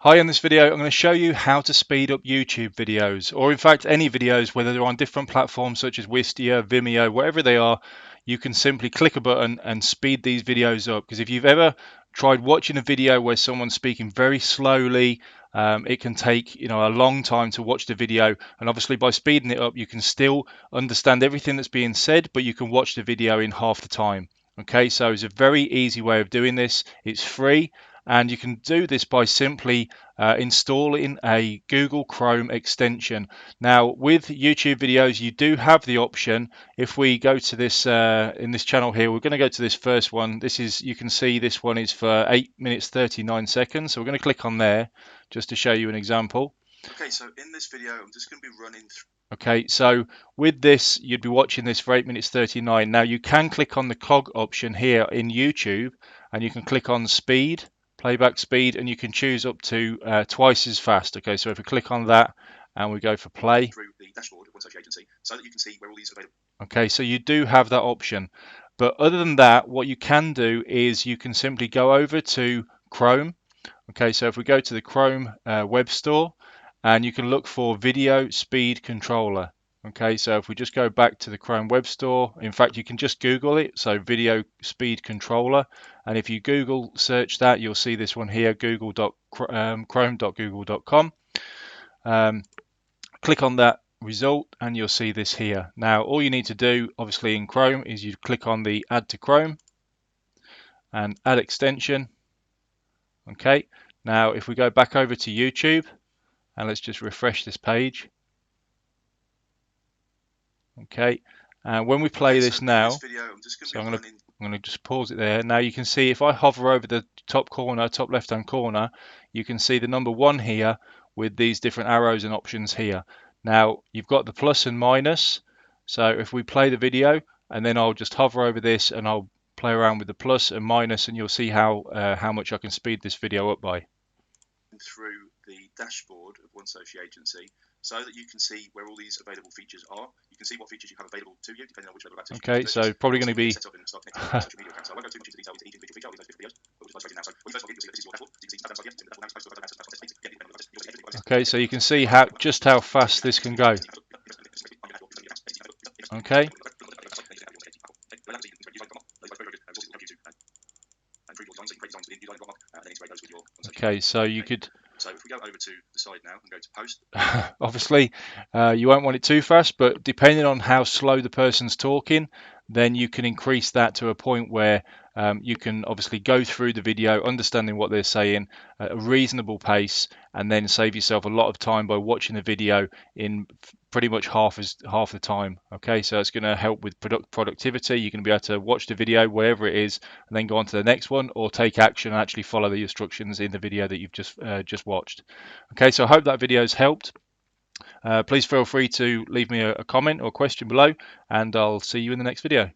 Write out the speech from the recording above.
Hi, in this video, I'm going to show you how to speed up YouTube videos, or in fact any videos, whether they're on different platforms such as Wistia, Vimeo, wherever they are. You can simply click a button and speed these videos up. Because if you've ever tried watching a video where someone's speaking very slowly, it can take a long time to watch the video. And obviously by speeding it up, you can still understand everything that's being said, but you can watch the video in half the time. Okay, so it's a very easy way of doing this. It's free. And you can do this by simply installing a Google Chrome extension. Now, with YouTube videos, you do have the option. If we go to this in this channel here, we're going to go to this first one. This is, you can see this one is for 8 minutes 39 seconds. So we're going to click on there just to show you an example. Okay, so in this video, I'm just going to be running through. Okay, so with this, you'd be watching this for 8 minutes 39. Now, you can click on the cog option here in YouTube, and you can click on speed, playback speed, and you can choose up to twice as fast. Okay, so if we click on that and we go for play. Through the dashboard of OneSoci agency, so that you can see where all these are available. Okay, so you do have that option. But other than that, what you can do is you can simply go over to Chrome. Okay, so if we go to the Chrome web store, and you can look for video speed controller. Okay, so if we just go back to the Chrome web store, in fact you can just Google it, so video speed controller, and if you Google search that, you'll see this one here, chrome.google.com. Click on that result and you'll see this here. Now all you need to do obviously in Chrome is you click on the add to Chrome and add extension. Okay, now if we go back over to YouTube, and let's just refresh this page. Okay, and when we play this now, so I'm going to just pause it there. Now you can see if I hover over the top corner, top left hand corner, you can see the number 1 here with these different arrows and options here. Now you've got the plus and minus, so if we play the video and then I'll just hover over this and I'll play around with the plus and minus, and you'll see how much I can speed this video up by. Through the dashboard of OneSoci agency, so that you can see where all these available features are. You can see what features you have available to you, depending on which level of activity. Okay, so probably going to be. Okay, so you can see just how fast this can go. Okay. Okay, so you could. So if we go over to the side now and go to post. Obviously, you won't want it too fast, but depending on how slow the person's talking, then you can increase that to a point where you can obviously go through the video, understanding what they're saying at a reasonable pace, and then save yourself a lot of time by watching the video in pretty much half the time. Okay, so it's going to help with productivity. You're going to be able to watch the video wherever it is, and then go on to the next one, or take action and actually follow the instructions in the video that you've just watched. Okay, so I hope that video has helped. Please feel free to leave me a comment or question below, and I'll see you in the next video.